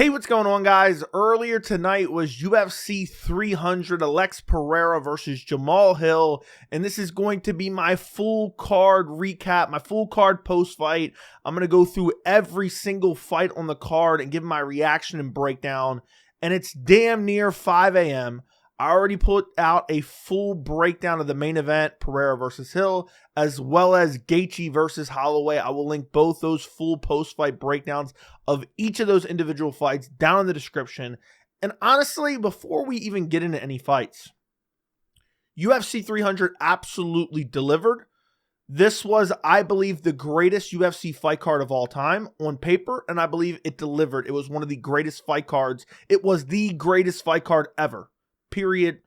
Hey, what's going on, guys? Earlier tonight was UFC 300, Alex Pereira versus Jamahal Hill, and this is going to be my full card recap, my full card post-fight. I'm going to go through every single fight on the card and give my reaction and breakdown, and it's damn near 5 a.m. I already put out a full breakdown of the main event, Pereira versus Hill, as well as Gaethje versus Holloway. I will link both those full post-fight breakdowns of each of those individual fights down in the description. And honestly, before we even get into any fights, UFC 300 absolutely delivered. This was, I believe, the greatest UFC fight card of all time on paper, and I believe it delivered. It was one of the greatest fight cards. It was the greatest fight card ever. Period.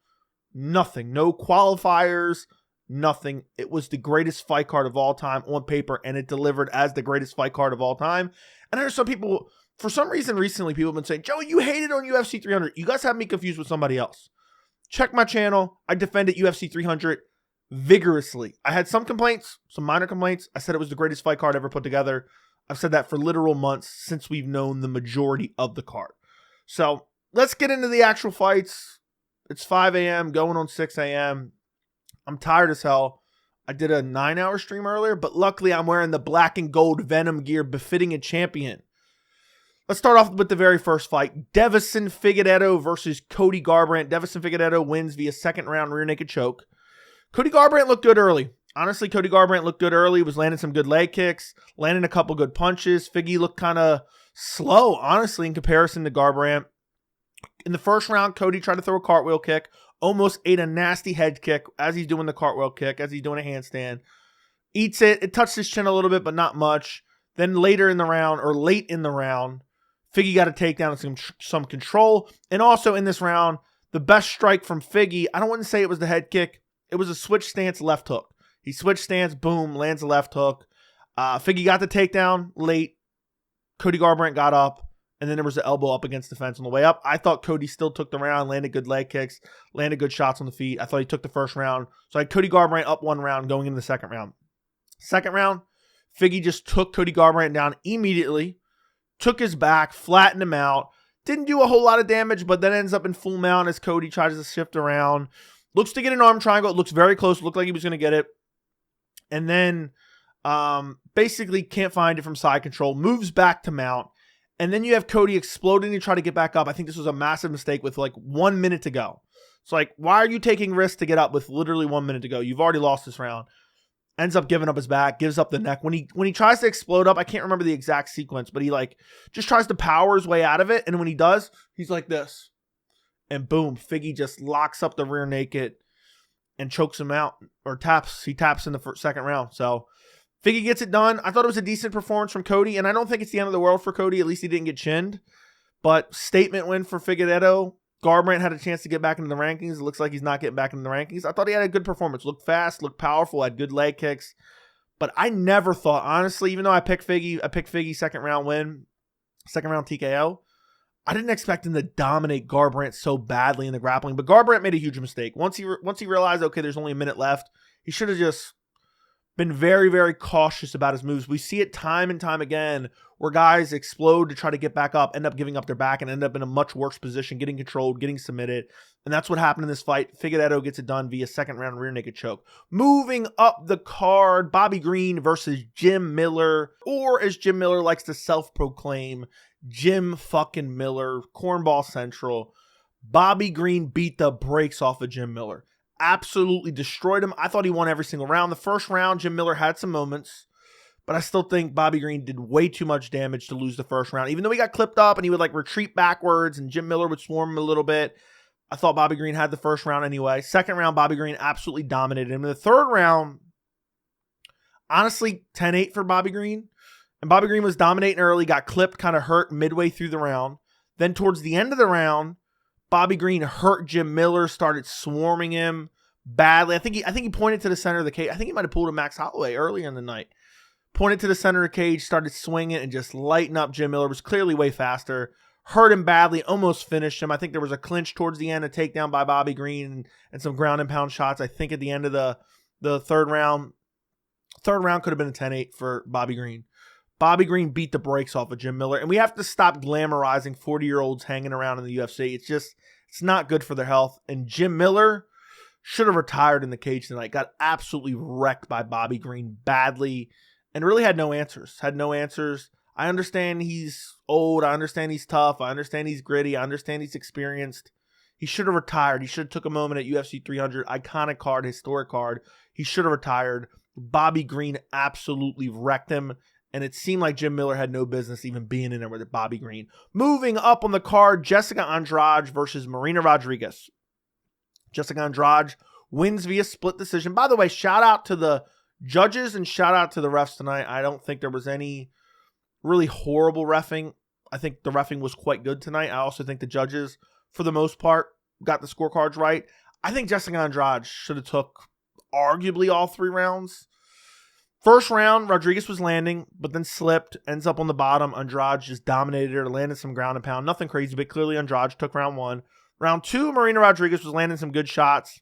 Nothing. No qualifiers. Nothing. It was the greatest fight card of all time on paper, and it delivered as the greatest fight card of all time. And there's some people, for some reason recently, people have been saying, Joe, you hated on UFC 300. You guys have me confused with somebody else. Check my channel. I defended UFC 300 vigorously. I had some complaints, some minor complaints. I said it was the greatest fight card ever put together. I've said that for literal months since we've known the majority of the card. So let's get into the actual fights. It's 5 a.m. going on 6 a.m. I'm tired as hell. I did a 9-hour stream earlier, but luckily I'm wearing the black and gold Venom gear befitting a champion. Let's start off with the very first fight. Deiveson Figueiredo versus Cody Garbrandt. Deiveson Figueiredo wins via second round rear naked choke. Cody Garbrandt looked good early. Honestly, Cody Garbrandt looked good early. Was landing some good leg kicks, landing a couple good punches. Figgy looked kind of slow, honestly, in comparison to Garbrandt. In the first round, Cody tried to throw a cartwheel kick, almost ate a nasty head kick as he's doing the cartwheel kick, as he's doing a handstand. Eats it. It touched his chin a little bit, but not much. Then later in the round, or late in the round, Figgy got a takedown and some control. And also in this round, the best strike from Figgy, I don't want to say it was the head kick. It was a switch stance left hook. He switched stance, boom, lands a left hook. Figgy got the takedown late. Cody Garbrandt got up. And then there was the elbow up against the fence on the way up. I thought Cody still took the round, landed good leg kicks, landed good shots on the feet. I thought he took the first round. So I had Cody Garbrandt up one round going into the second round. Second round, Figgy just took Cody Garbrandt down immediately, took his back, flattened him out. Didn't do a whole lot of damage, but then ends up in full mount as Cody tries to shift around. Looks to get an arm triangle. It looks very close. Looked like he was going to get it. And then basically can't find it from side control. Moves back to mount. And then you have Cody exploding to try to get back up. I think this was a massive mistake with like 1 minute to go. It's like, why are you taking risks to get up with literally 1 minute to go? You've already lost this round. Ends up giving up his back, gives up the neck. When he tries to explode up, I can't remember the exact sequence, but he like just tries to power his way out of it. And when he does, he's like this. And boom, Figgy just locks up the rear naked and chokes him out or taps. He taps in the second round. So Figgy gets it done. I thought it was a decent performance from Cody, and I don't think it's the end of the world for Cody. At least he didn't get chinned. But statement win for Figueiredo. Garbrandt had a chance to get back into the rankings. It looks like he's not getting back into the rankings. I thought he had a good performance. Looked fast, looked powerful, had good leg kicks. But I never thought, honestly, even though I picked Figgy second round win, second round TKO, I didn't expect him to dominate Garbrandt so badly in the grappling. But Garbrandt made a huge mistake. Once he realized, okay, there's only a minute left, he should have just been very, very cautious about his moves. We see it time and time again where guys explode to try to get back up, end up giving up their back, and end up in a much worse position, getting controlled, getting submitted. And that's what happened in this fight. Figueiredo gets it done via second round rear naked choke. Moving up the card, Bobby Green versus Jim Miller, or as Jim Miller likes to self-proclaim, Jim fucking Miller, Cornball Central. Bobby Green beat the brakes off of Jim Miller. Absolutely destroyed him. I thought he won every single round. The first round, Jim Miller had some moments, but I still think Bobby Green did way too much damage to lose the first round. Even though he got clipped up and he would like retreat backwards and Jim Miller would swarm him a little bit, I thought Bobby Green had the first round anyway. Second round, Bobby Green absolutely dominated him. In the third round, honestly, 10-8 for Bobby Green. And Bobby Green was dominating early, got clipped, kind of hurt midway through the round. Then towards the end of the round, Bobby Green hurt Jim Miller, started swarming him badly. I think he pointed to the center of the cage. I think he might have pulled a Max Holloway earlier in the night. Pointed to the center of the cage, started swinging and just lighting up Jim Miller. Was clearly way faster. Hurt him badly, almost finished him. I think there was a clinch towards the end, a takedown by Bobby Green, and some ground and pound shots. I think at the end of the third round. Third round could have been a 10-8 for Bobby Green. Bobby Green beat the brakes off of Jim Miller, and we have to stop glamorizing 40-year-olds hanging around in the UFC. It's not good for their health. And Jim Miller should have retired in the cage tonight. Got absolutely wrecked by Bobby Green badly, and really had no answers. I understand he's old. I understand he's tough. I understand he's gritty. I understand he's experienced. He should have retired. He should have took a moment at UFC 300. Iconic card, historic card. He should have retired. Bobby Green absolutely wrecked him. And it seemed like Jim Miller had no business even being in there with Bobby Green. Moving up on the card, Jessica Andrade versus Marina Rodriguez. Jessica Andrade wins via split decision. By the way, shout out to the judges and shout out to the refs tonight. I don't think there was any really horrible reffing. I think the reffing was quite good tonight. I also think the judges, for the most part, got the scorecards right. I think Jessica Andrade should have took arguably all 3 rounds. First round, Rodriguez was landing, but then slipped, ends up on the bottom. Andrade just dominated her, landed some ground and pound. Nothing crazy, but clearly Andrade took round 1. Round 2, Marina Rodriguez was landing some good shots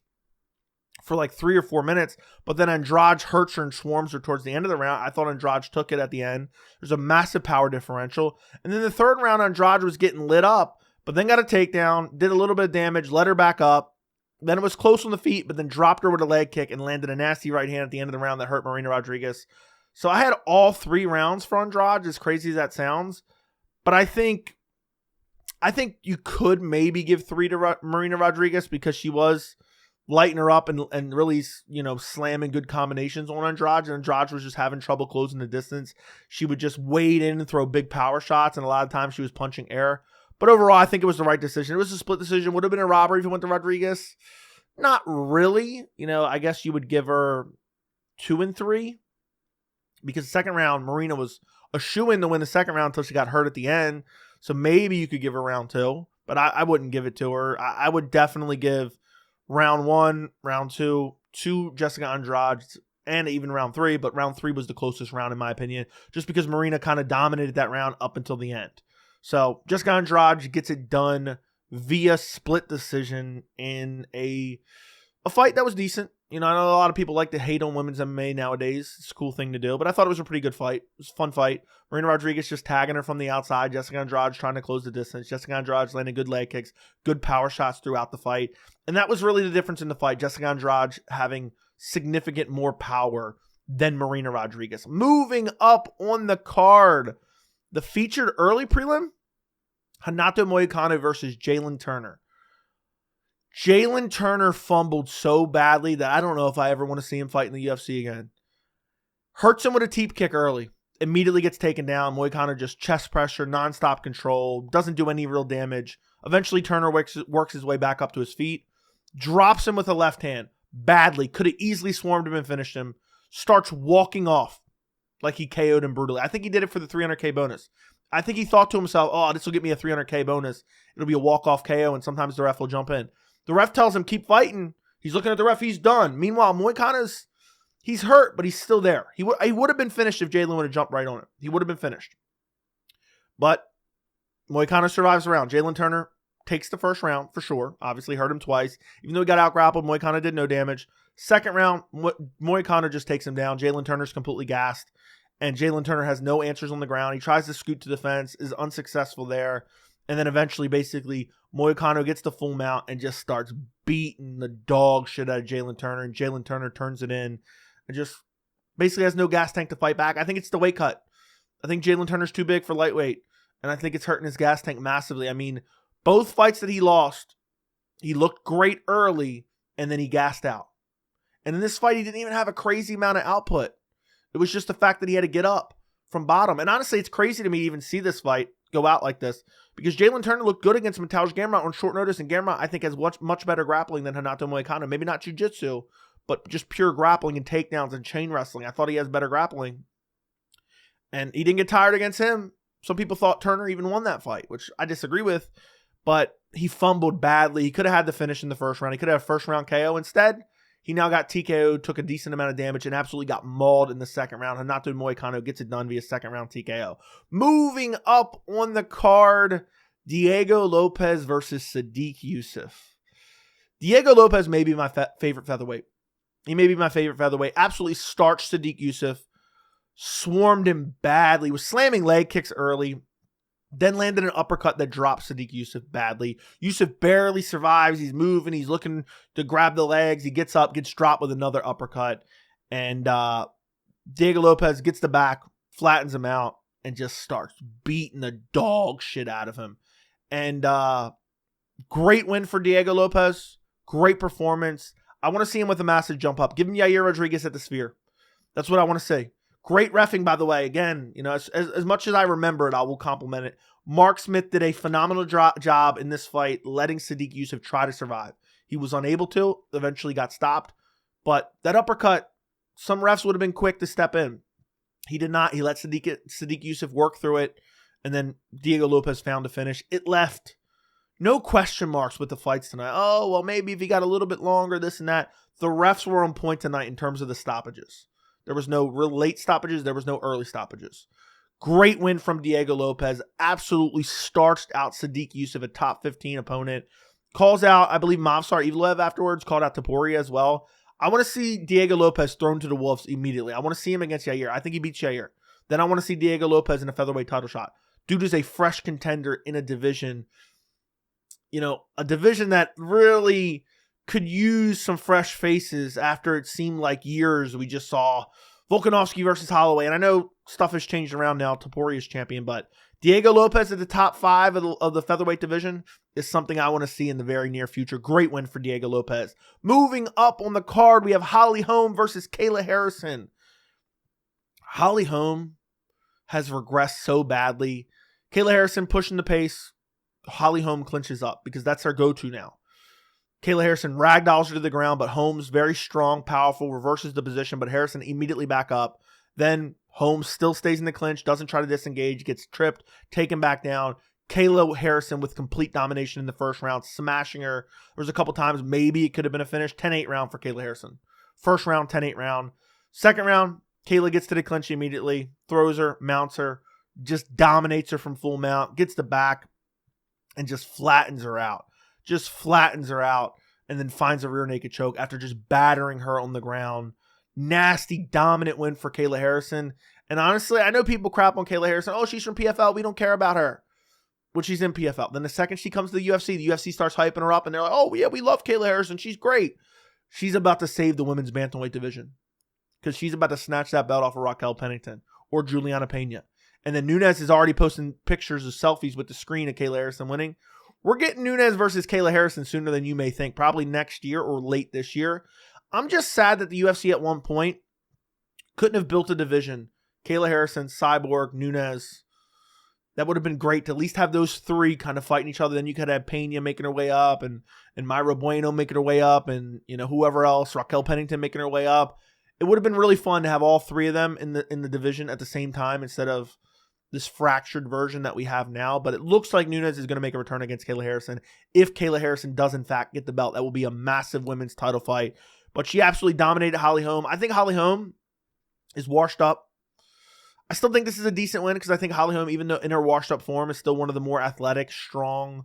for like 3 or 4 minutes, but then Andrade hurts her and swarms her towards the end of the round. I thought Andrade took it at the end. There's a massive power differential. And then the third round, Andrade was getting lit up, but then got a takedown, did a little bit of damage, let her back up. Then it was close on the feet, but then dropped her with a leg kick and landed a nasty right hand at the end of the round that hurt Marina Rodriguez. So I had all 3 rounds for Andrade, as crazy as that sounds. But I think you could maybe give 3 to Marina Rodriguez because she was lighting her up and really, slamming good combinations on Andrade. And Andrade was just having trouble closing the distance. She would just wade in and throw big power shots, and a lot of times she was punching air. But overall, I think it was the right decision. It was a split decision. Would have been a robbery if it went to Rodriguez. Not really. I guess you would give her 2 and 3. Because the second round, Marina was a shoo-in to win the second round until she got hurt at the end. So maybe you could give her round 2. But I wouldn't give it to her. I would definitely give round 1, round 2 to Jessica Andrade, and even round 3. But round 3 was the closest round in my opinion. Just because Marina kind of dominated that round up until the end. So Jessica Andrade gets it done via split decision in a fight that was decent. I know a lot of people like to hate on women's MMA nowadays. It's a cool thing to do, but I thought it was a pretty good fight. It was a fun fight. Marina Rodriguez just tagging her from the outside. Jessica Andrade trying to close the distance. Jessica Andrade landing good leg kicks, good power shots throughout the fight. And that was really the difference in the fight. Jessica Andrade having significant more power than Marina Rodriguez. Moving up on the card, the featured early prelim, Renato Moicano versus Jalin Turner. Jalin Turner fumbled so badly that I don't know if I ever want to see him fight in the UFC again. Hurts him with a teep kick early. Immediately gets taken down. Moicano just chest pressure, nonstop control. Doesn't do any real damage. Eventually, Turner works his way back up to his feet. Drops him with a left hand. Badly. Could have easily swarmed him and finished him. Starts walking off like he KO'd him brutally. I think he did it for the 300K bonus. I think he thought to himself, oh, this will get me a 300K bonus. It'll be a walk-off KO, and sometimes the ref will jump in. The ref tells him, keep fighting. He's looking at the ref. He's done. Meanwhile, Moicano's, he's hurt, but he's still there. He would have been finished if Jalin would have jumped right on him. He would have been finished. But Moicano survives the round. Jalin Turner takes the first round for sure. Obviously hurt him twice. Even though he got out-grappled, Moicano did no damage. Second round, Moicano just takes him down. Jalin Turner's completely gassed. And Jalin Turner has no answers on the ground. He tries to scoot to the fence, is unsuccessful there. And then eventually, basically, Moicano gets the full mount and just starts beating the dog shit out of Jalin Turner. And Jalin Turner turns it in and just basically has no gas tank to fight back. I think it's the weight cut. I think Jalin Turner's too big for lightweight. And I think it's hurting his gas tank massively. I mean, both fights that he lost, he looked great early and then he gassed out. And in this fight, he didn't even have a crazy amount of output. It was just the fact that he had to get up from bottom. And honestly, it's crazy to me to even see this fight go out like this because Jalin Turner looked good against Mateusz Garbrandt on short notice, and Garbrandt, I think, has much better grappling than Renato Moicano. Maybe not jiu-jitsu, but just pure grappling and takedowns and chain wrestling. I thought he has better grappling. And he didn't get tired against him. Some people thought Turner even won that fight, which I disagree with, but he fumbled badly. He could have had the finish in the first round. He could have a first round KO. Instead, he now got TKO'd, took a decent amount of damage, and absolutely got mauled in the second round. Renato Moicano gets it done via second round TKO. Moving up on the card, Diego Lopes versus Sodiq Yusuff. Diego Lopes may be my favorite featherweight. He may be my favorite featherweight. Absolutely starched Sodiq Yusuff. swarmed him badly, was slamming leg kicks early, then landed an uppercut that dropped Sodiq Yusuff badly. Yusuff barely survives. He's moving. He's looking to grab the legs. He gets up, gets dropped with another uppercut. And Diego Lopes gets the back, flattens him out, and just starts beating the dog shit out of him. And great win for Diego Lopes. Great performance. I want to see him with a massive jump up. Give him Yair Rodriguez at the Sphere. That's what I want to see. Great reffing, by the way. Again, as much as I remember it, I will compliment it. Mark Smith did a phenomenal job in this fight, letting Sodiq Yusuff try to survive. He was unable to, eventually got stopped. But that uppercut, some refs would have been quick to step in. He did not. He let Sodiq Yusuff work through it, and then Diego Lopes found a finish. It left no question marks with the fights tonight. Oh, well, maybe if he got a little bit longer, this and that. The refs were on point tonight in terms of the stoppages. There was no real late stoppages. There was no early stoppages. Great win from Diego Lopes. Absolutely starched out Sodiq Yusuff, a top 15 opponent. Calls out, I believe, Movsar Evloev afterwards. Called out Topuria as well. I want to see Diego Lopes thrown to the wolves immediately. I want to see him against Yair. I think he beats Yair. Then I want to see Diego Lopes in a featherweight title shot. Dude is a fresh contender in a division. A division that really could use some fresh faces after it seemed like years we just saw Volkanovski versus Holloway. And I know stuff has changed around now. Topuria is champion, but Diego Lopes at the top 5 of the featherweight division is something I want to see in the very near future. Great win for Diego Lopes. Moving up on the card, we have Holm versus Kayla Harrison. Holm has regressed so badly. Kayla Harrison pushing the pace. Holm clinches up because that's her go-to now. Kayla Harrison ragdolls her to the ground, but Holm's very strong, powerful, reverses the position, but Harrison immediately back up. Then Holm still stays in the clinch, doesn't try to disengage, gets tripped, taken back down. Kayla Harrison with complete domination in the first round, smashing her. There was a couple times maybe it could have been a finish. 10-8 round for Kayla Harrison. First round, 10-8 round. Second round, Kayla gets to the clinch immediately, throws her, mounts her, just dominates her from full mount, gets the back, and just flattens her out. And then finds a rear naked choke after just battering her on the ground. Nasty, dominant win for Kayla Harrison. And honestly, I know people crap on Kayla Harrison. Oh, she's from PFL. We don't care about her. Well, she's in PFL. Then the second she comes to the UFC starts hyping her up. And they're like, oh, yeah, we love Kayla Harrison. She's great. She's about to save the women's bantamweight division. Because she's about to snatch that belt off of Raquel Pennington or Juliana Pena. And then Nunes is already posting pictures of selfies with the screen of Kayla Harrison winning. We're getting Nunes versus Kayla Harrison sooner than you may think. Probably next year or late this year. I'm just sad that the UFC at one point couldn't have built a division. Kayla Harrison, Cyborg, Nunes. That would have been great to at least have those three kind of fighting each other. Then you could have Pena making her way up and Mayra Bueno making her way up and whoever else, Raquel Pennington making her way up. It would have been really fun to have all three of them in the division at the same time instead of this fractured version that we have now. But it looks like Nunes is going to make a return against Kayla Harrison. If Kayla Harrison does in fact get the belt, that will be a massive women's title fight. But she absolutely dominated Holm. I think Holm is washed up. I still think this is a decent win because I think Holm, even though in her washed up form, is still one of the more athletic, strong,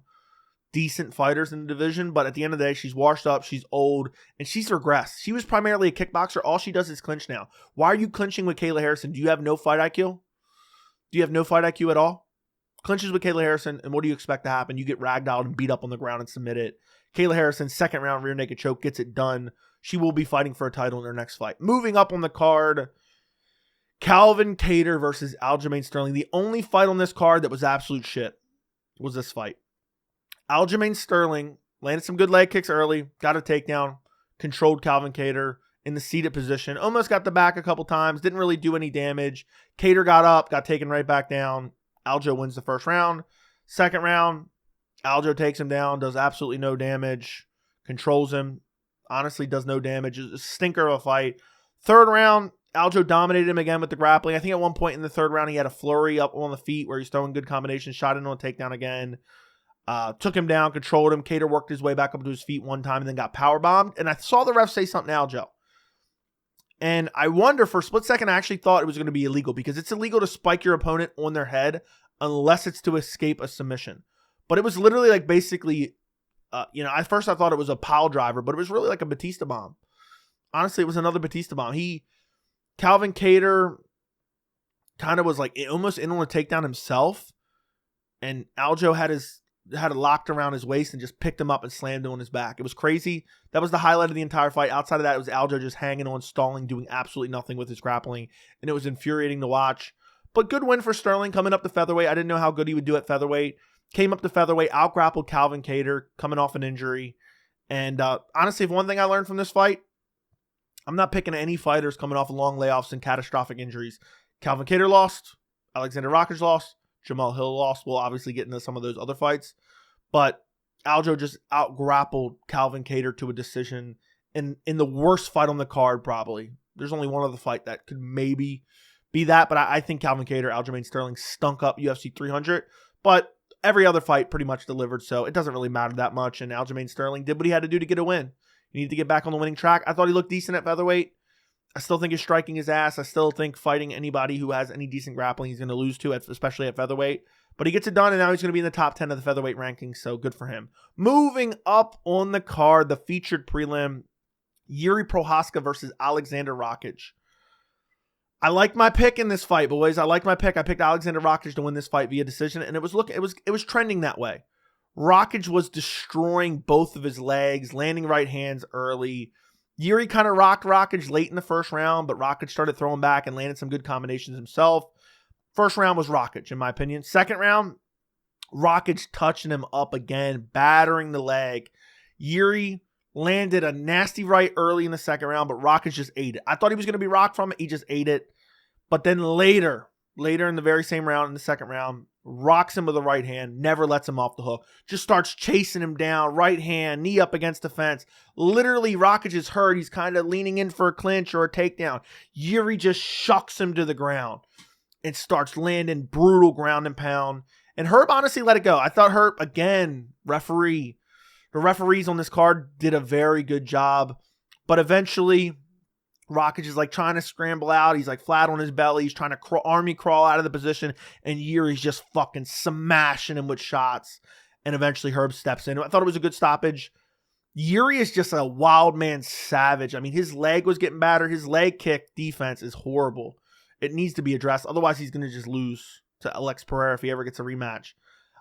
decent fighters in the division. But at the end of the day, she's washed up, she's old, and she's regressed. She was primarily a kickboxer. All she does is clinch now. Why are you clinching with Kayla Harrison? Do you have no fight IQ? Do you have no fight IQ at all? Clinches with Kayla Harrison, and what do you expect to happen? You get ragdolled and beat up on the ground and submit it. Kayla Harrison, second round rear naked choke, gets it done. She will be fighting for a title in her next fight. Moving up on the card, Calvin Kattar versus Aljamain Sterling. The only fight on this card that was absolute shit was this fight. Aljamain Sterling landed some good leg kicks early, got a takedown, controlled Calvin Kattar in the seated position, almost got the back a couple times, didn't really do any damage. Kattar got up, got taken right back down. Aljo wins the first round. Second round, Aljo takes him down, does absolutely no damage, controls him, honestly does no damage. It's a stinker of a fight. Third round, Aljo dominated him again with the grappling. I think at one point in the third round, he had a flurry up on the feet where he's throwing good combinations, shot in on a takedown again. Took him down, controlled him. Kattar worked his way back up to his feet one time and then got powerbombed. And I saw the ref say something to Aljo. And I wonder, for a split second, I actually thought it was going to be illegal because it's illegal to spike your opponent on their head unless it's to escape a submission. But it was literally like basically, at first I thought it was a pile driver, but it was really like a Batista bomb. Honestly, it was another Batista bomb. Calvin Kattar kind of was like almost in on a takedown himself. And Aljo had it locked around his waist and just picked him up and slammed him on his back. It was crazy. That was the highlight of the entire fight. Outside of that, it was Aljo just hanging on, stalling, doing absolutely nothing with his grappling. And it was infuriating to watch. But good win for Sterling coming up to featherweight. I didn't know how good he would do at featherweit. Came up to featherweight, out-grappled Calvin Kattar, coming off an injury. And honestly, if one thing I learned from this fight, I'm not picking any fighters coming off long layoffs and catastrophic injuries. Calvin Kattar lost. Alexander Rakić lost. Jamahal Hill lost. We'll obviously get into some of those other fights. But Aljo just out-grappled Calvin Kattar to a decision in the worst fight on the card, probably. There's only one other fight that could maybe be that, but I think Calvin Kattar, Aljamain Sterling stunk up UFC 300. But every other fight pretty much delivered, so it doesn't really matter that much. And Aljamain Sterling did what he had to do to get a win. He needed to get back on the winning track. I thought he looked decent at featherweight. I still think he's striking his ass. I still think fighting anybody who has any decent grappling he's going to lose to, especially at featherweight. But he gets it done, and now he's going to be in the top 10 of the featherweight rankings, so good for him. Moving up on the card, the featured prelim, Jiří Procházka versus Aleksandar Rakić. I like my pick in this fight, boys. I like my pick. I picked Aleksandar Rakić to win this fight via decision, and it was trending that way. Rakić was destroying both of his legs, landing right hands early. Jiří kind of rocked Rakić late in the first round, but Rakić started throwing back and landed some good combinations himself. First round was Rakić, in my opinion. Second round, Rakić touching him up again, battering the leg. Jiří landed a nasty right early in the second round, but Rakić just ate it. I thought he was going to be rocked from it. He just ate it. But then later in the very same round, in the second round, rocks him with the right hand, never lets him off the hook. Just starts chasing him down, right hand, knee up against the fence. Literally, Rakić is hurt. He's kind of leaning in for a clinch or a takedown. Jiří just shucks him to the ground and starts landing brutal ground and pound. And Herb honestly let it go. I thought Herb, again, the referees on this card did a very good job. But eventually, Rakić is like trying to scramble out. He's like flat on his belly. He's trying to army crawl out of the position. And Jiří's just fucking smashing him with shots. And eventually Herb steps in. I thought it was a good stoppage. Jiří is just a wild man savage. I mean, his leg was getting battered. His leg kick defense is horrible. It needs to be addressed. Otherwise, he's going to just lose to Alex Pereira if he ever gets a rematch.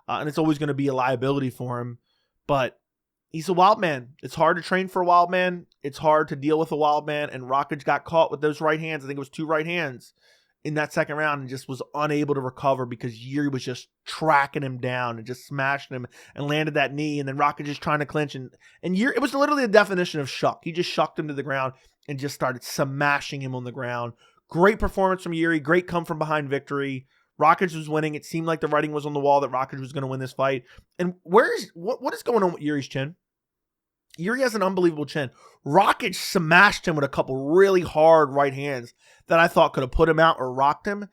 And it's always going to be a liability for him. But he's a wild man. It's hard to train for a wild man. It's hard to deal with a wild man. And Rakić got caught with those right hands. I think it was 2 right hands in that second round and just was unable to recover because Jiří was just tracking him down and just smashing him and landed that knee. And then Rakić just trying to clinch. And Jiří, it was literally the definition of shuck. He just shucked him to the ground and just started smashing him on the ground. Great performance from Jiří. Great come from behind victory. Rakić was winning. It seemed like the writing was on the wall that Rakić was going to win this fight. And what is going on with Jiří's chin? Jiří has an unbelievable chin. Rakić smashed him with a couple really hard right hands that I thought could have put him out or rocked him.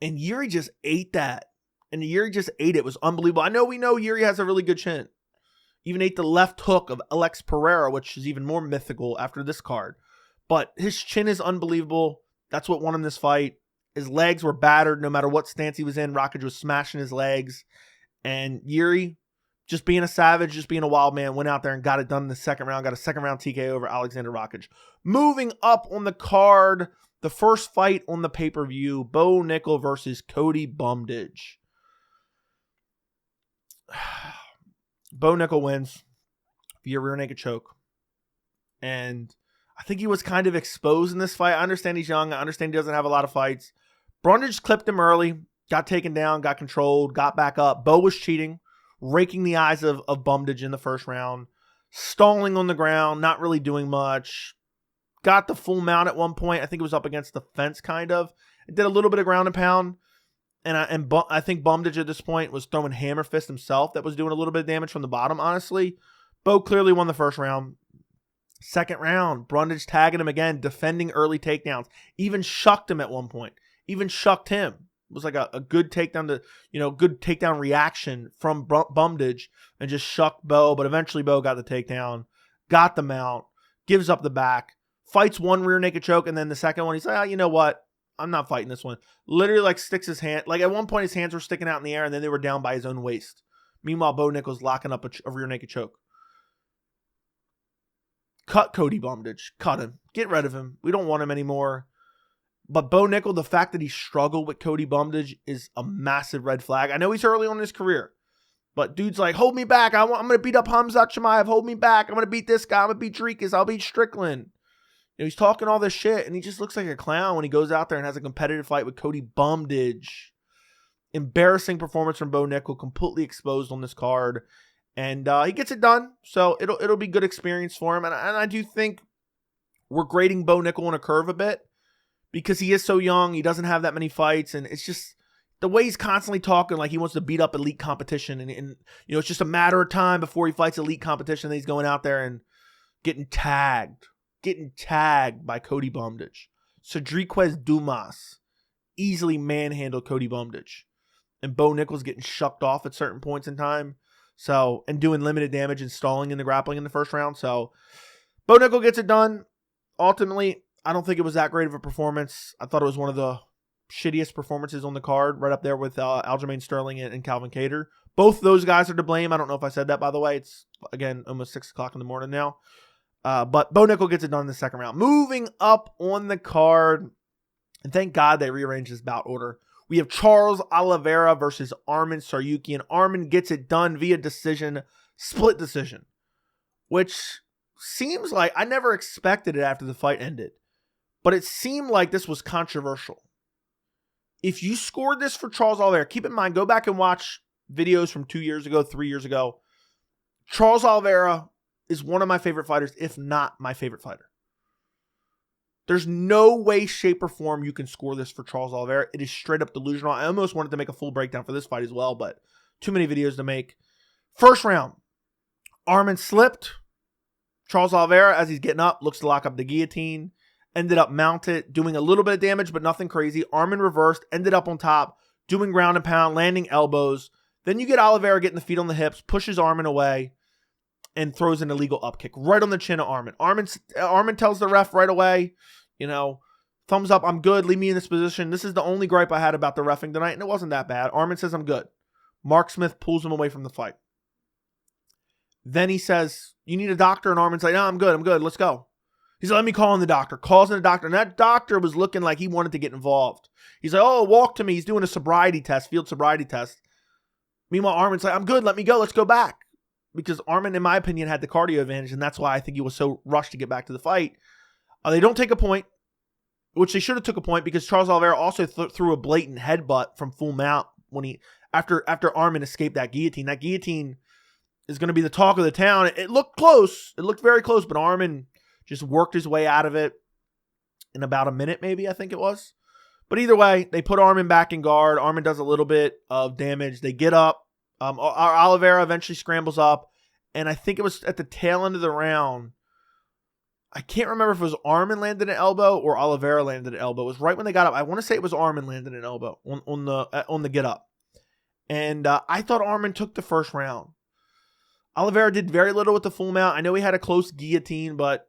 And Jiří just ate that. And Jiří just ate it. It was unbelievable. We know Jiří has a really good chin. Even ate the left hook of Alex Pereira, which is even more mythical after this card. But his chin is unbelievable. That's what won him this fight. His legs were battered no matter what stance he was in. Rakić was smashing his legs. And Jiří, just being a savage, just being a wild man, went out there and got it done in the second round. Got a second round TKO over Aleksandar Rakić. Moving up on the card, the first fight on the pay-per-view, Bo Nickal versus Cody Brundage. Bo Nickal wins via rear naked choke. And I think he was kind of exposed in this fight. I understand he's young. I understand he doesn't have a lot of fights. Brundage clipped him early, got taken down, got controlled, got back up. Bo was cheating, raking the eyes of Brundage in the first round, stalling on the ground, not really doing much. Got the full mount at one point. I think it was up against the fence, kind of. It did a little bit of ground and pound. And I think Brundage at this point was throwing hammer fist himself. That was doing a little bit of damage from the bottom, honestly. Bo clearly won the first round. Second round, Brundage tagging him again, defending early takedowns. Even shucked him at one point. Even shucked him. It was like a good takedown good takedown reaction from Brundage and just shucked Bo. But eventually Bo got the takedown, got the mount, gives up the back, fights one rear naked choke, and then the second one, he's like, you know what? I'm not fighting this one. Literally like sticks his hand. Like at one point his hands were sticking out in the air and then they were down by his own waist. Meanwhile, Bo Nickal's locking up a rear naked choke. Cut Cody Brundage. Cut him. Get rid of him. We don't want him anymore. But Bo Nickal, the fact that he struggled with Cody Brundage is a massive red flag. I know he's early on in his career, but dude's like, hold me back. I'm going to beat up Khamzat Chimaev. Hold me back. I'm going to beat this guy. I'm going to beat Jiří. I'll beat Strickland. He's talking all this shit, and he just looks like a clown when he goes out there and has a competitive fight with Cody Brundage. Embarrassing performance from Bo Nickal, completely exposed on this card. And he gets it done, so it'll be good experience for him. And I do think we're grading Bo Nickal on a curve a bit because he is so young. He doesn't have that many fights, and it's just the way he's constantly talking like he wants to beat up elite competition. And it's just a matter of time before he fights elite competition. Then he's going out there and getting tagged by Cody Brundage. Sodiq Dumas easily manhandled Cody Brundage. And Bo Nickal's getting shucked off at certain points in time. So, and doing limited damage and stalling in the grappling in the first round. So, Bo Nickal gets it done. Ultimately, I don't think it was that great of a performance. I thought it was one of the shittiest performances on the card, right up there with Aljamain Sterling and Calvin Kattar. Both those guys are to blame. I don't know if I said that, by the way. It's, again, almost 6 o'clock in the morning now. But Bo Nickal gets it done in the second round. Moving up on the card, and thank God they rearranged this bout order. We have Charles Oliveira versus Arman Tsarukyan. Arman gets it done via decision, split decision, which seems like I never expected it after the fight ended, but it seemed like this was controversial. If you scored this for Charles Oliveira, keep in mind, go back and watch videos from 2 years ago, 3 years ago. Charles Oliveira is one of my favorite fighters, if not my favorite fighter. There's no way, shape, or form you can score this for Charles Oliveira. It is straight up delusional. I almost wanted to make a full breakdown for this fight as well, but too many videos to make. First round, Arman slipped. Charles Oliveira, as he's getting up, looks to lock up the guillotine. Ended up mounted, doing a little bit of damage, but nothing crazy. Arman reversed, ended up on top, doing ground and pound, landing elbows. Then you get Oliveira getting the feet on the hips, pushes Arman away, and throws an illegal up kick right on the chin of Arman. Arman tells the ref right away, thumbs up, I'm good, leave me in this position. This is the only gripe I had about the reffing tonight, and it wasn't that bad. Arman says, I'm good. Mark Smith pulls him away from the fight. Then he says, you need a doctor? And Arman's like, no, I'm good, let's go. He's like, let me call in the doctor. Calls in the doctor, and that doctor was looking like he wanted to get involved. He's like, oh, walk to me. He's doing a sobriety test, field sobriety test. Meanwhile, Arman's like, I'm good, let me go, let's go back. Because Arman, in my opinion, had the cardio advantage, and that's why I think he was so rushed to get back to the fight. They don't take a point, which they should have took a point, because Charles Oliveira also threw a blatant headbutt from full mount when after Arman escaped that guillotine. That guillotine is going to be the talk of the town. It looked close. It looked very close, but Arman just worked his way out of it in about a minute, maybe, I think it was. But either way, they put Arman back in guard. Arman does a little bit of damage. They get up. Oliveira eventually scrambles up, and I think it was at the tail end of the round. I can't remember if it was Arman landed an elbow or Oliveira landed an elbow. It was right when they got up. I want to say it was Arman landed an elbow on the get up, and I thought Arman took the first round. Oliveira did very little with the full mount. I know he had a close guillotine, but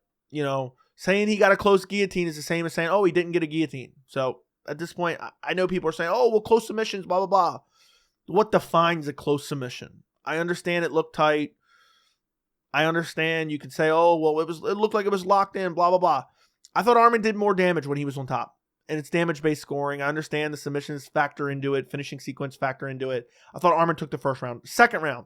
saying he got a close guillotine is the same as saying, oh, he didn't get a guillotine. So at this point, I know people are saying, oh, well, close submissions, blah blah blah. What defines a close submission? I understand it looked tight. I understand you could say, oh, well, it looked like it was locked in, blah, blah, blah. I thought Arman did more damage when he was on top. And it's damage-based scoring. I understand the submissions factor into it, finishing sequence factor into it. I thought Arman took the first round. Second round,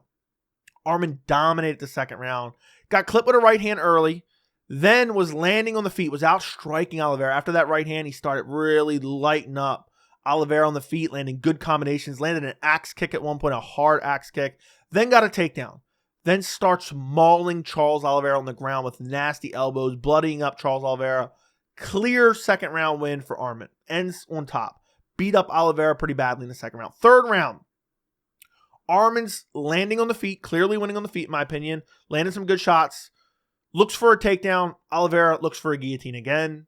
Arman dominated the second round. Got clipped with a right hand early. Then was landing on the feet, was out striking Oliveira. After that right hand, he started really lighting up Oliveira on the feet, landing good combinations, landed an axe kick at one point, a hard axe kick, then got a takedown, then starts mauling Charles Oliveira on the ground with nasty elbows, bloodying up Charles Oliveira. Clear second round win for Arman. Ends on top. Beat up Oliveira pretty badly in the second round. Third round, Arman's landing on the feet, clearly winning on the feet in my opinion, landed some good shots, looks for a takedown, Oliveira looks for a guillotine again.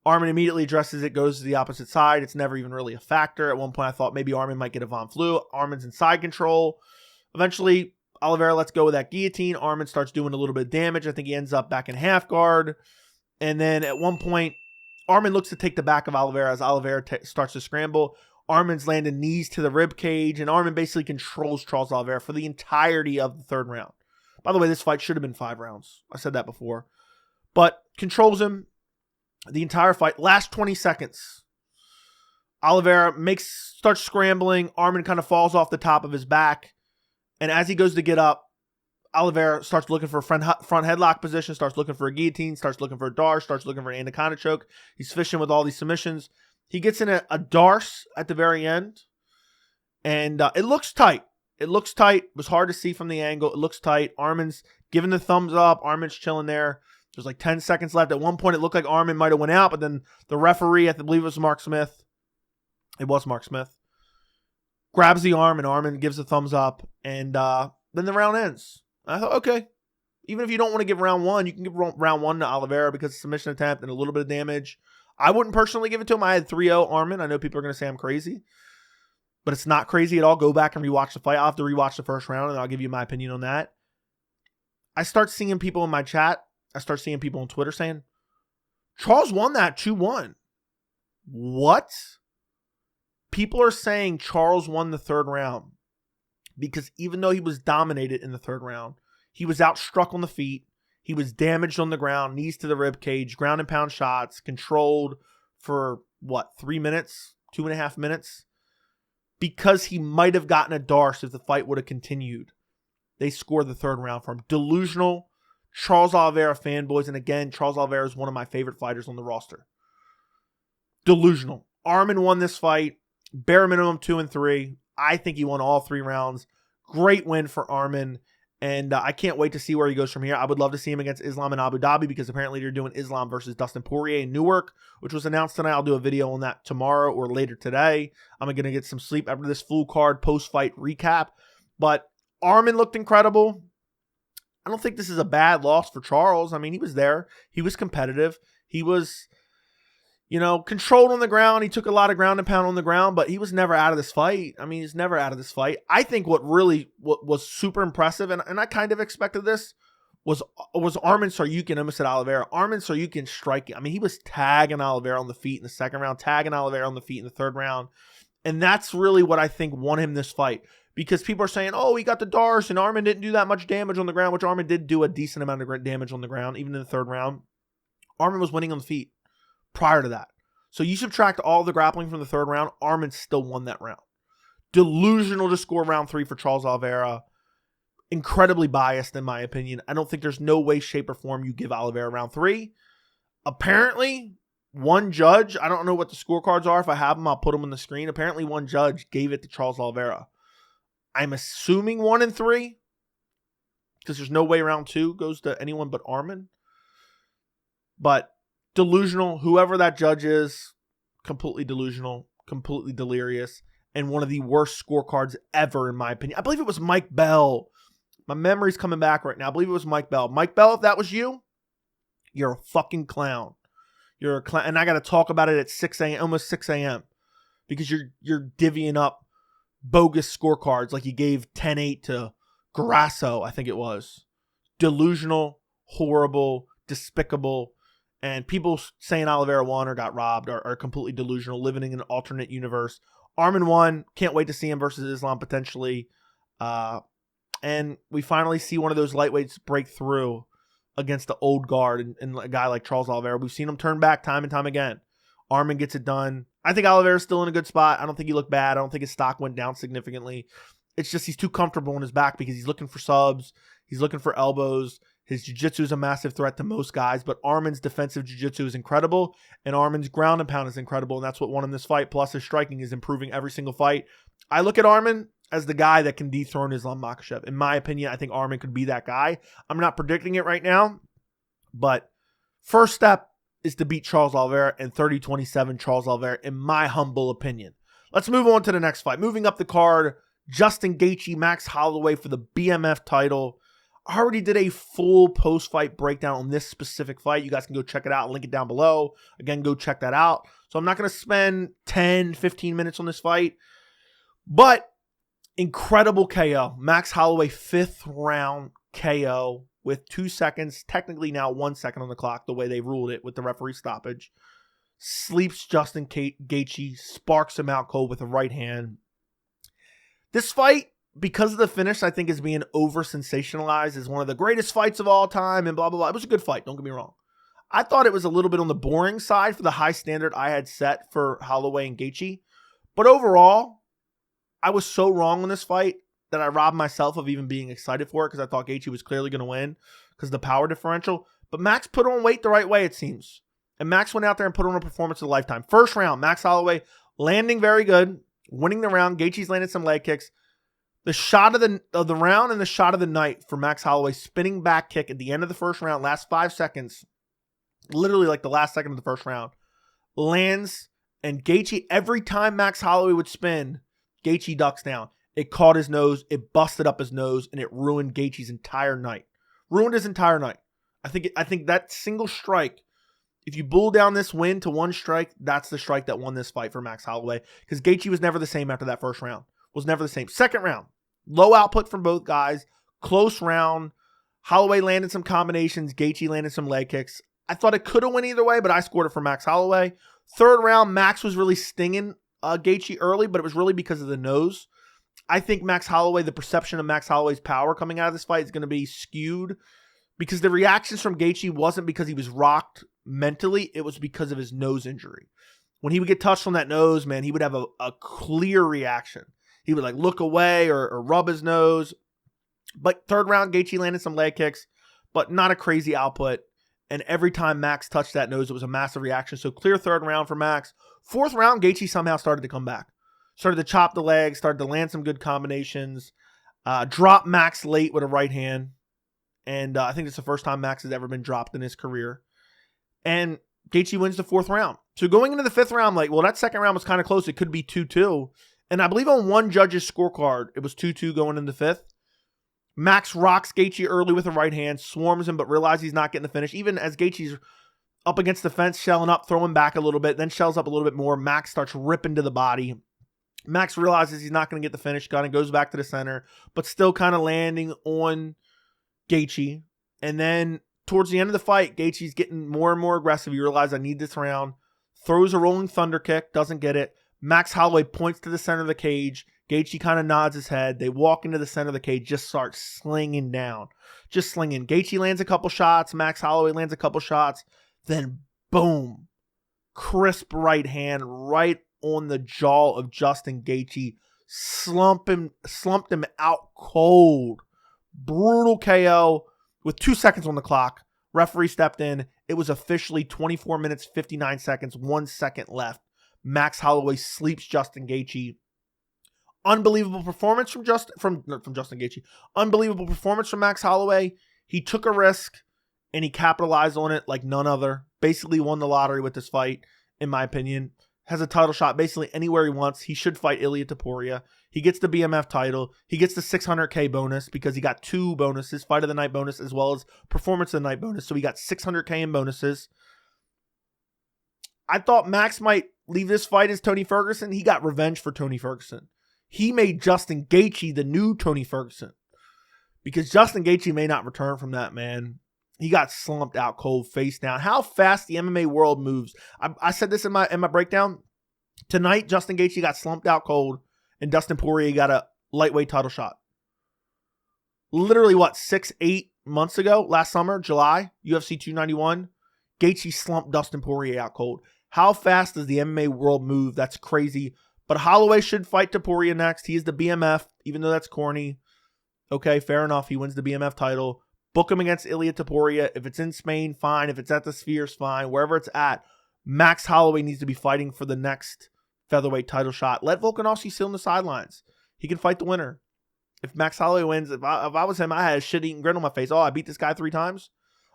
Arman immediately addresses it, goes to the opposite side. It's never even really a factor. At one point, I thought maybe Arman might get a Von Flue. Arman's in side control. Eventually, Oliveira lets go of that guillotine. Arman starts doing a little bit of damage. I think he ends up back in half guard. And then at one point, Arman looks to take the back of Oliveira as Oliveira starts to scramble. Arman's landing knees to the rib cage, and Arman basically controls Charles Oliveira for the entirety of the third round. By the way, this fight should have been 5 rounds. I said that before. But controls him the entire fight. Last 20 seconds, Oliveira starts scrambling. Arman kind of falls off the top of his back. And as he goes to get up, Oliveira starts looking for a front headlock position, starts looking for a guillotine, starts looking for a Darce, starts looking for an anaconda choke. He's fishing with all these submissions. He gets in a Darce at the very end. And it looks tight. It looks tight. It was hard to see from the angle. It looks tight. Arman's giving the thumbs up. Arman's chilling there. There's like 10 seconds left. At one point, it looked like Arman might have went out, but then the referee, I believe it was Mark Smith. It was Mark Smith. Grabs the arm, and Arman gives a thumbs up. And then the round ends. I thought, okay. Even if you don't want to give round one, you can give round one to Oliveira because it's a submission attempt and a little bit of damage. I wouldn't personally give it to him. I had 3-0 Arman. I know people are going to say I'm crazy. But it's not crazy at all. Go back and rewatch the fight. I'll have to rewatch the first round, and I'll give you my opinion on that. I start seeing people in my chat. I start seeing people on Twitter saying, Charles won that 2-1. What? People are saying Charles won the third round because even though he was dominated in the third round, he was outstruck on the feet. He was damaged on the ground, knees to the rib cage, ground and pound shots, controlled for 3 minutes, 2.5 minutes? Because he might have gotten a Darce if the fight would have continued. They scored the third round for him. Delusional Charles Oliveira fanboys. And again, Charles Oliveira is one of my favorite fighters on the roster. Delusional. Arman won this fight. Bare minimum 2-3. I think he won all 3 rounds. Great win for Arman. And I can't wait to see where he goes from here. I would love to see him against Islam in Abu Dhabi because apparently they're doing Islam versus Dustin Poirier in Newark, which was announced tonight. I'll do a video on that tomorrow or later today. I'm going to get some sleep after this full card post-fight recap. But Arman looked incredible. I don't think this is a bad loss for Charles. I mean, he was there. He was competitive. He was, controlled on the ground. He took a lot of ground and pound on the ground, but he was never out of this fight. I mean, he's never out of this fight. I think what was super impressive, and I kind of expected this, was Arman Tsarukyan. I almost said Oliveira. Arman Tsarukyan striking. I mean, he was tagging Oliveira on the feet in the second round, tagging Oliveira on the feet in the third round. And that's really what I think won him this fight. Because people are saying, oh, he got the Darce, and Arman didn't do that much damage on the ground, which Arman did do a decent amount of damage on the ground, even in the third round. Arman was winning on the feet prior to that. So you subtract all the grappling from the third round, Arman still won that round. Delusional to score round 3 for Charles Oliveira. Incredibly biased, in my opinion. I don't think there's no way, shape, or form you give Oliveira round 3. Apparently, one judge, I don't know what the scorecards are. If I have them, I'll put them on the screen. Apparently, one judge gave it to Charles Oliveira. I'm assuming 1 and 3, because there's no way round 2 goes to anyone but Arman. But delusional, whoever that judge is, completely delusional, completely delirious, and one of the worst scorecards ever, in my opinion. I believe it was Mike Bell. My memory's coming back right now. I believe it was Mike Bell. Mike Bell, if that was you, you're a fucking clown. You're a clown. And I got to talk about it at 6 a.m., almost 6 a.m., because you're divvying up bogus scorecards like you gave 10-8 to Grasso, I think it was. Delusional, horrible, despicable, and people saying Oliveira won or got robbed are completely delusional, living in an alternate universe. Arman won. Can't wait to see him versus Islam potentially. And we finally see one of those lightweights break through against the old guard and a guy like Charles Oliveira. We've seen him turn back time and time again. Arman gets it done. I think Oliveira's still in a good spot. I don't think he looked bad. I don't think his stock went down significantly. It's just he's too comfortable in his back because he's looking for subs. He's looking for elbows. His jiu-jitsu is a massive threat to most guys, but Arman's defensive jiu-jitsu is incredible, and Arman's ground and pound is incredible, and that's what won him this fight. Plus, his striking is improving every single fight. I look at Arman as the guy that can dethrone Islam Makhachev. In my opinion, I think Arman could be that guy. I'm not predicting it right now, but first step is to beat Charles Oliveira, and 30-27 Charles Oliveira, in my humble opinion. Let's move on to the next fight. Moving up the card, Justin Gaethje, Max Holloway for the BMF title. I already did a full post-fight breakdown on this specific fight. You guys can go check it out. I'll link it down below. Again, go check that out. So I'm not going to spend 10, 15 minutes on this fight. But incredible KO. Max Holloway, 5th round KO with 2 seconds, technically now 1 second on the clock, the way they ruled it with the referee stoppage. Sleeps Justin Gaethje, sparks him out cold with a right hand. This fight, because of the finish, I think is being over-sensationalized as one of the greatest fights of all time and blah, blah, blah. It was a good fight, don't get me wrong. I thought it was a little bit on the boring side for the high standard I had set for Holloway and Gaethje. But overall, I was so wrong on this fight that I robbed myself of even being excited for it because I thought Gaethje was clearly going to win because of the power differential. But Max put on weight the right way, it seems. And Max went out there and put on a performance of a lifetime. First round, Max Holloway landing very good, winning the round. Gaethje's landed some leg kicks. The shot of the round and the shot of the night for Max Holloway, spinning back kick at the end of the first round, last 5 seconds, literally like the last second of the first round, lands, and Gaethje, every time Max Holloway would spin, Gaethje ducks down. It caught his nose, it busted up his nose, and it ruined Gaethje's entire night. Ruined his entire night. I think that single strike, if you boil down this win to one strike, that's the strike that won this fight for Max Holloway. Because Gaethje was never the same after that first round. Was never the same. Second round, low output from both guys. Close round. Holloway landed some combinations. Gaethje landed some leg kicks. I thought it could have went either way, but I scored it for Max Holloway. Third round, Max was really stinging Gaethje early, but it was really because of the nose. I think Max Holloway, the perception of Max Holloway's power coming out of this fight is going to be skewed because the reactions from Gaethje wasn't because he was rocked mentally. It was because of his nose injury. When he would get touched on that nose, man, he would have a clear reaction. He would like look away or rub his nose. But third round, Gaethje landed some leg kicks, but not a crazy output. And every time Max touched that nose, it was a massive reaction. So clear third round for Max. Fourth round, Gaethje somehow started to come back. Started to chop the legs, started to land some good combinations. Dropped Max late with a right hand. And I think it's the first time Max has ever been dropped in his career. And Gaethje wins the fourth round. So going into the fifth round, I'm like, well, that second round was kind of close. It could be 2-2. And I believe on one judge's scorecard, it was 2-2 going into the fifth. Max rocks Gaethje early with a right hand, swarms him, but realizes he's not getting the finish. Even as Gaethje's up against the fence, shelling up, throwing back a little bit, then shells up a little bit more. Max starts ripping to the body. Max realizes he's not going to get the finish, kind of goes back to the center, but still kind of landing on Gaethje. And then towards the end of the fight, Gaethje's getting more and more aggressive. He realizes, I need this round. Throws a rolling thunder kick, doesn't get it. Max Holloway points to the center of the cage. Gaethje kind of nods his head. They walk into the center of the cage, just start slinging down. Just slinging. Gaethje lands a couple shots. Max Holloway lands a couple shots. Then, boom. Crisp right hand right on the jaw of Justin Gaethje. Slumped him out cold. Brutal KO with 2 seconds on the clock. Referee stepped in. It was officially 24 minutes, 59 seconds, 1 second left. Max Holloway sleeps Justin Gaethje. Unbelievable performance from Justin Gaethje. Unbelievable performance from Max Holloway. He took a risk and he capitalized on it like none other. Basically won the lottery with this fight, in my opinion. Has a title shot basically anywhere he wants. He should fight Ilia Topuria. He gets the BMF title. He gets the $600K bonus because he got 2 bonuses, fight of the night bonus as well as performance of the night bonus. So he got $600K in bonuses. I thought Max might leave this fight as Tony Ferguson. He got revenge for Tony Ferguson. He made Justin Gaethje the new Tony Ferguson because Justin Gaethje may not return from that, man. He got slumped out cold, face down. How fast the MMA world moves. I said this in my breakdown. Tonight, Justin Gaethje got slumped out cold, and Dustin Poirier got a lightweight title shot. Literally, 6-8 months ago, last summer, July, UFC 291, Gaethje slumped Dustin Poirier out cold. How fast does the MMA world move? That's crazy. But Holloway should fight Topuria next. He is the BMF, even though that's corny. Okay, fair enough. He wins the BMF title. Book him against Ilia Topuria. If it's in Spain, fine. If it's at the Spheres, fine. Wherever it's at, Max Holloway needs to be fighting for the next featherweight title shot. Let Volkanovski sit on the sidelines. He can fight the winner. If Max Holloway wins, if I was him, I had a shit-eating grin on my face. Oh, I beat this guy 3 times?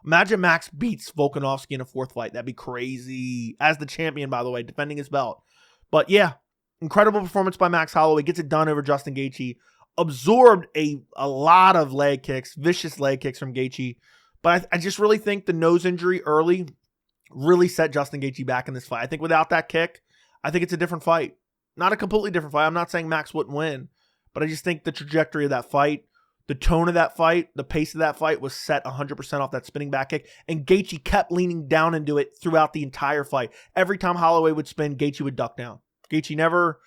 Imagine Max beats Volkanovski in a 4th fight. That'd be crazy. As the champion, by the way, defending his belt. But yeah, incredible performance by Max Holloway. Gets it done over Justin Gaethje. Absorbed a lot of leg kicks, vicious leg kicks from Gaethje. But I just really think the nose injury early really set Justin Gaethje back in this fight. I think without that kick, I think it's a different fight. Not a completely different fight. I'm not saying Max wouldn't win. But I just think the trajectory of that fight, the tone of that fight, the pace of that fight was set 100% off that spinning back kick. And Gaethje kept leaning down into it throughout the entire fight. Every time Holloway would spin, Gaethje would duck down. Gaethje never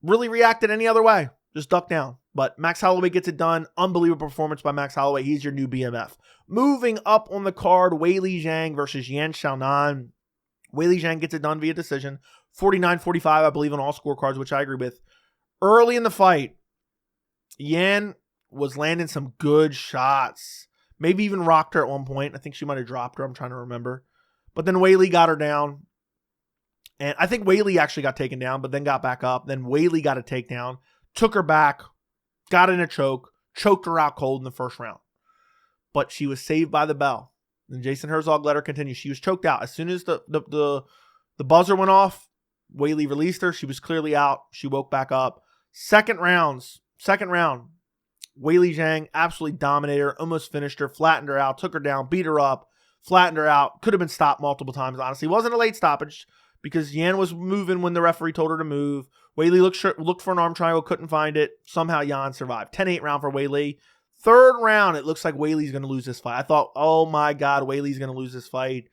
really reacted any other way. Just duck down. But Max Holloway gets it done. Unbelievable performance by Max Holloway. He's your new BMF. Moving up on the card, Weili Zhang versus Yan Xiaonan. Weili Zhang gets it done via decision. 49-45, I believe, on all scorecards, which I agree with. Early in the fight, Yan was landing some good shots. Maybe even rocked her at one point. I think she might have dropped her. I'm trying to remember. But then Weili got her down. And I think Weili actually got taken down, but then got back up. Then Weili got a takedown, took her back, got in a choke, choked her out cold in the first round. But she was saved by the bell. And Jason Herzog let her continue. She was choked out. As soon as the buzzer went off, Weili released her. She was clearly out. She woke back up. Second round, Weili Zhang absolutely dominated her, almost finished her, flattened her out, took her down, beat her up, flattened her out. Could have been stopped multiple times, honestly. It wasn't a late stoppage because Yan was moving when the referee told her to move. Weili looked for an arm triangle, couldn't find it. Somehow Yan survived. 10-8 round for Weili. Third round, it looks like Weili's going to lose this fight. I thought, oh my God, Weili's going to lose this fight.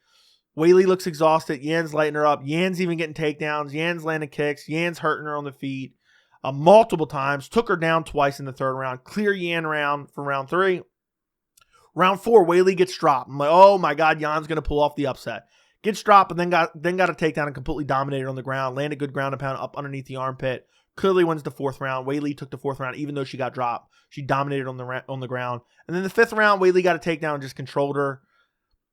Weili looks exhausted. Yan's lighting her up. Yan's even getting takedowns. Yan's landing kicks. Yan's hurting her on the feet multiple times. Took her down twice in the third round. Clear Yan round for round 3. Round 4, Weili gets dropped. I'm like, oh my God, Yan's going to pull off the upset. Gets dropped, but then got a takedown and completely dominated on the ground. Landed good ground and pound up underneath the armpit. Clearly wins the 4th round. Weili took the 4th round, even though she got dropped. She dominated on the ground. And then the 5th round, Weili got a takedown and just controlled her.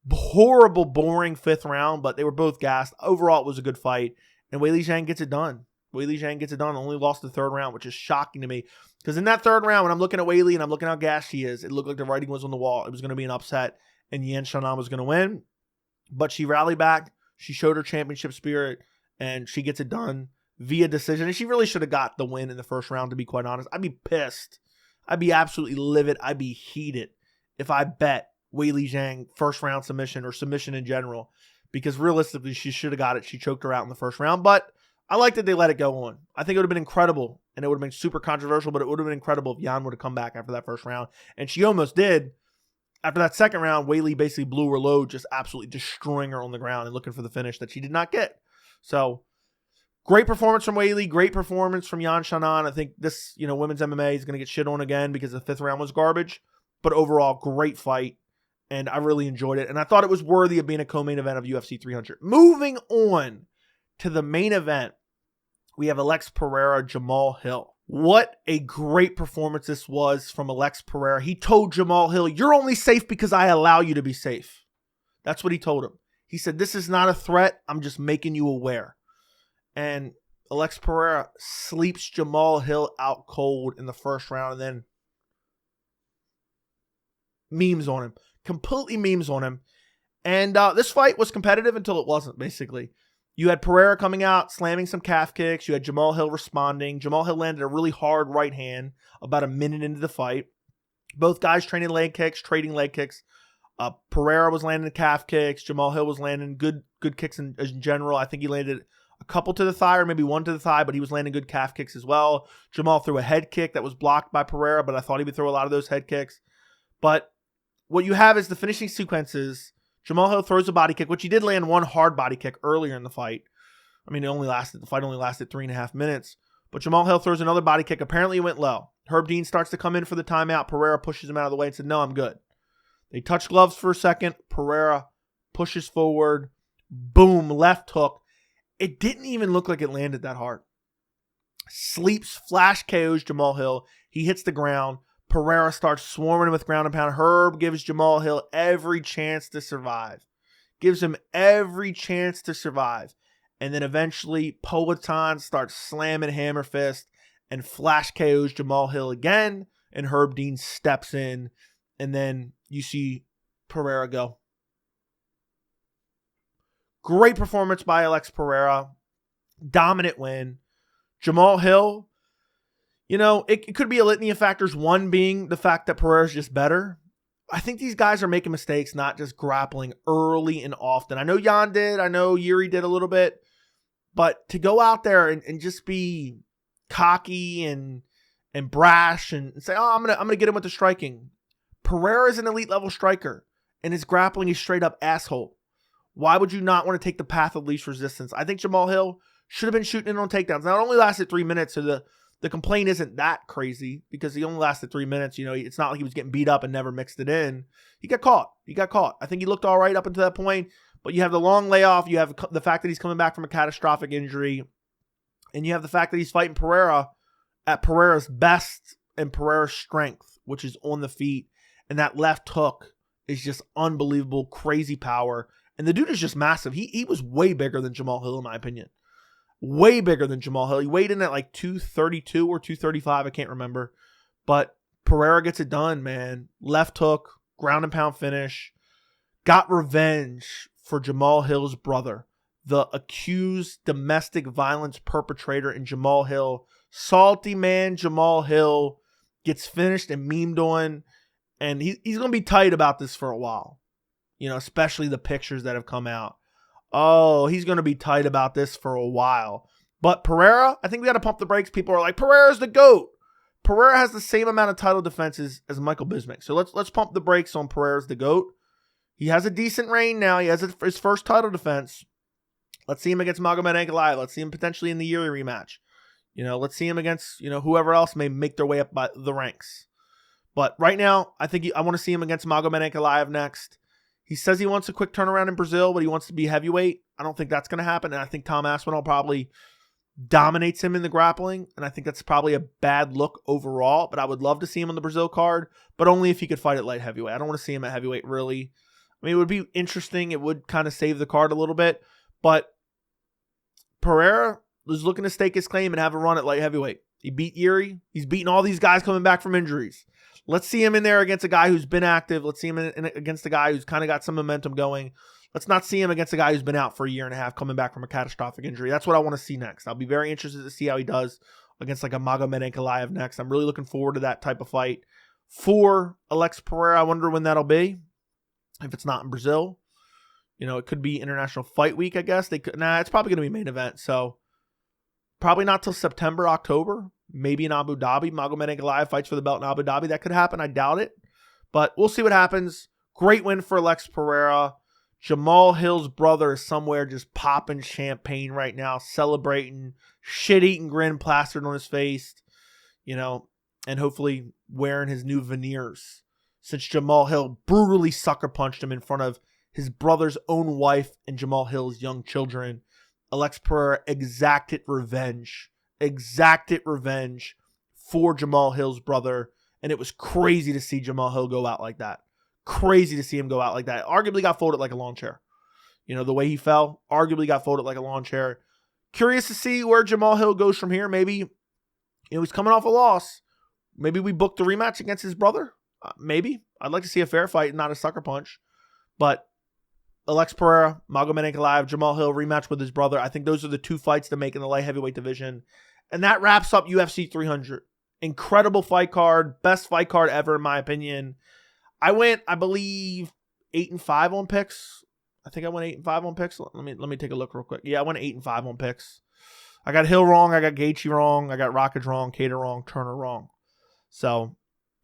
Horrible, boring 5th round, but they were both gassed. Overall, it was a good fight. And Weili Zhang gets it done. Only lost the 3rd round, which is shocking to me. Because in that 3rd round, when I'm looking at Weili and I'm looking how gassed she is, it looked like the writing was on the wall. It was going to be an upset, and Xiaonan was going to win. But she rallied back. She showed her championship spirit, and she gets it done via decision. And she really should have got the win in the 1st round, to be quite honest. I'd be pissed. I'd be absolutely livid. I'd be heated if I bet Weili Zhang 1st round submission or submission in general, because realistically, she should have got it. She choked her out in the 1st round, but I like that they let it go on. I think it would have been incredible, and it would have been super controversial, but it would have been incredible if Yan would have come back after that 1st round, and she almost did. After that 2nd round, Weili basically blew her load, just absolutely destroying her on the ground and looking for the finish that she did not get. So, great performance from Weili, great performance from Xiaonan. I think this, women's MMA is going to get shit on again because the 5th round was garbage, but overall, great fight, and I really enjoyed it, and I thought it was worthy of being a co-main event of UFC 300. Moving on to the main event, we have Alex Pereira, Jamahal Hill. What a great performance this was from Alex Pereira. He told Jamahal Hill, "You're only safe because I allow you to be safe." That's what he told him. He said, "This is not a threat. I'm just making you aware." And Alex Pereira sleeps Jamahal Hill out cold in the 1st round, and then memes on him. Completely memes on him. And this fight was competitive until it wasn't, basically. You had Pereira coming out, slamming some calf kicks. You had Jamahal Hill responding. Jamahal Hill landed a really hard right hand about a minute into the fight. Both guys trading leg kicks. Pereira was landing calf kicks. Jamahal Hill was landing good kicks in general. I think he landed a couple to the thigh or maybe one to the thigh, but he was landing good calf kicks as well. Jamahal threw a head kick that was blocked by Pereira, but I thought he would throw a lot of those head kicks. But what you have is the finishing sequences. Jamahal Hill throws a body kick, which he did land one hard body kick earlier in the fight. I mean, the fight only lasted 3.5 minutes. But Jamahal Hill throws another body kick. Apparently it went low. Herb Dean starts to come in for the timeout. Pereira pushes him out of the way and said, "No, I'm good." They touch gloves for a second. Pereira pushes forward. Boom, left hook. It didn't even look like it landed that hard. Sleeps, flash KOs Jamahal Hill. He hits the ground. Pereira starts swarming him with ground and pound. Herb gives Jamahal Hill every chance to survive. And then eventually, Poatan starts slamming hammer fist and flash KOs Jamahal Hill again. And Herb Dean steps in. And then you see Pereira go. Great performance by Alex Pereira. Dominant win. Jamahal Hill, it could be a litany of factors. One being the fact that Pereira's just better. I think these guys are making mistakes, not just grappling early and often. I know Jan did. I know Jiří did a little bit. But to go out there and just be cocky and brash and say, "Oh, I'm gonna get him with the striking." Pereira is an elite level striker, and his grappling is straight up asshole. Why would you not want to take the path of least resistance? I think Jamahal Hill should have been shooting in on takedowns. Now, it only lasted 3 minutes, so the complaint isn't that crazy because he only lasted 3 minutes. It's not like he was getting beat up and never mixed it in. He got caught. I think he looked all right up until that point, But you have the long layoff. You have the fact that he's coming back from a catastrophic injury. And you have the fact that he's fighting Pereira at Pereira's best and Pereira's strength, which is on the feet. And that left hook is just unbelievable, crazy power. And the dude is just massive. He was way bigger than Jamahal Hill, in my opinion. Way bigger than Jamahal Hill. He weighed in at like 232 or 235. I can't remember. But Pereira gets it done, man. Left hook, ground and pound finish. Got revenge for Jamahal Hill's brother, the accused domestic violence perpetrator in Jamahal Hill. Salty man Jamahal Hill gets finished and memed on. And he's going to be tight about this for a while. You know, especially the pictures that have come out. Oh, he's going to be tight about this for a while. But Pereira, I think we got to pump the brakes. People are like, Pereira's the GOAT. Pereira has the same amount of title defenses as Michael Bisping. So let's pump the brakes on Pereira's the GOAT. He has a decent reign now. He has his first title defense. Let's see him against Magomed Ankalaev. Let's see him potentially in the Jiří rematch. You know, let's see him against, you know, whoever else may make their way up by the ranks. But right now, I think I want to see him against Magomed Ankalaev next. He says he wants a quick turnaround in Brazil, but he wants to be heavyweight. I don't think that's going to happen. And I think Tom Aspinall probably dominates him in the grappling. And I think that's probably a bad look overall. But I would love to see him on the Brazil card, but only if he could fight at light heavyweight. I don't want to see him at heavyweight, really. I mean, it would be interesting. It would kind of save the card a little bit. But Pereira was looking to stake his claim and have a run at light heavyweight. He beat Jiří. He's beaten all these guys coming back from injuries. Let's see him in there against a guy who's been active. Let's see him against a guy who's kind of got some momentum going. Let's not see him against a guy who's been out for a year and a half coming back from a catastrophic injury. That's what I want to see next. I'll be very interested to see how he does against like a Magomed Ankalaev next. I'm really looking forward to that type of fight. For Alex Pereira, I wonder when that'll be. If it's not in Brazil. You know, it could be International Fight Week, I guess. It's probably going to be main event. So probably not till September, October. Maybe in Abu Dhabi. Magomed Ankalaev fights for the belt in Abu Dhabi. That could happen. I doubt it. But we'll see what happens. Great win for Alex Pereira. Jamahal Hill's brother is somewhere just popping champagne right now, celebrating, shit-eating grin plastered on his face, you know, and hopefully wearing his new veneers. Since Jamahal Hill brutally sucker punched him in front of his brother's own wife and Jamahal Hill's young children, Alex Pereira exacted revenge for Jamahal Hill's brother. And it was crazy to see Jamahal Hill go out like that. Crazy to see him go out like that. Arguably got folded like a lawn chair. You know, the way he fell, arguably got folded like a lawn chair. Curious to see where Jamahal Hill goes from here. Maybe, you know, he's coming off a loss. Maybe we booked a rematch against his brother. Maybe. I'd like to see a fair fight, not a sucker punch. But Alex Pereira, Magomed Ankalaev, Jamahal Hill rematch with his brother. I think those are the two fights to make in the light heavyweight division. And that wraps up UFC 300. Incredible fight card. Best fight card ever, in my opinion. I went, I believe, 8-5 on picks. I think I went 8-5 on picks. Let me take a look real quick. Yeah, I went 8-5 on picks. I got Hill wrong. I got Gaethje wrong. I got Rakić wrong. Kattar wrong. Turner wrong. So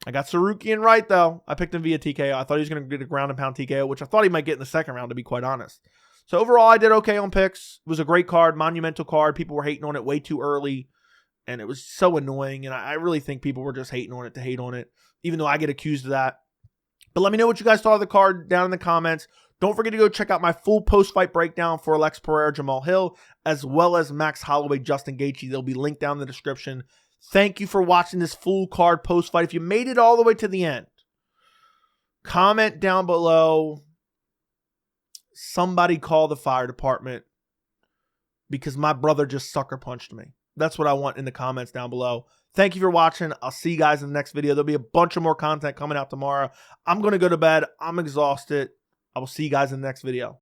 I got Tsarukyan right, though. I picked him via TKO. I thought he was going to get a ground and pound TKO, which I thought he might get in the second round, to be quite honest. So overall, I did okay on picks. It was a great card, monumental card. People were hating on it way too early, and it was so annoying. And I really think people were just hating on it to hate on it, even though I get accused of that. But let me know what you guys thought of the card down in the comments. Don't forget to go check out my full post-fight breakdown for Alex Pereira, Jamahal Hill, as well as Max Holloway, Justin Gaethje. They'll be linked down in the description. Thank you for watching this full card post-fight. If you made it all the way to the end, comment down below, somebody call the fire department because my brother just sucker punched me. That's what I want in the comments down below. Thank you for watching. I'll see you guys in the next video. There'll be a bunch of more content coming out tomorrow. I'm going to go to bed. I'm exhausted. I will see you guys in the next video.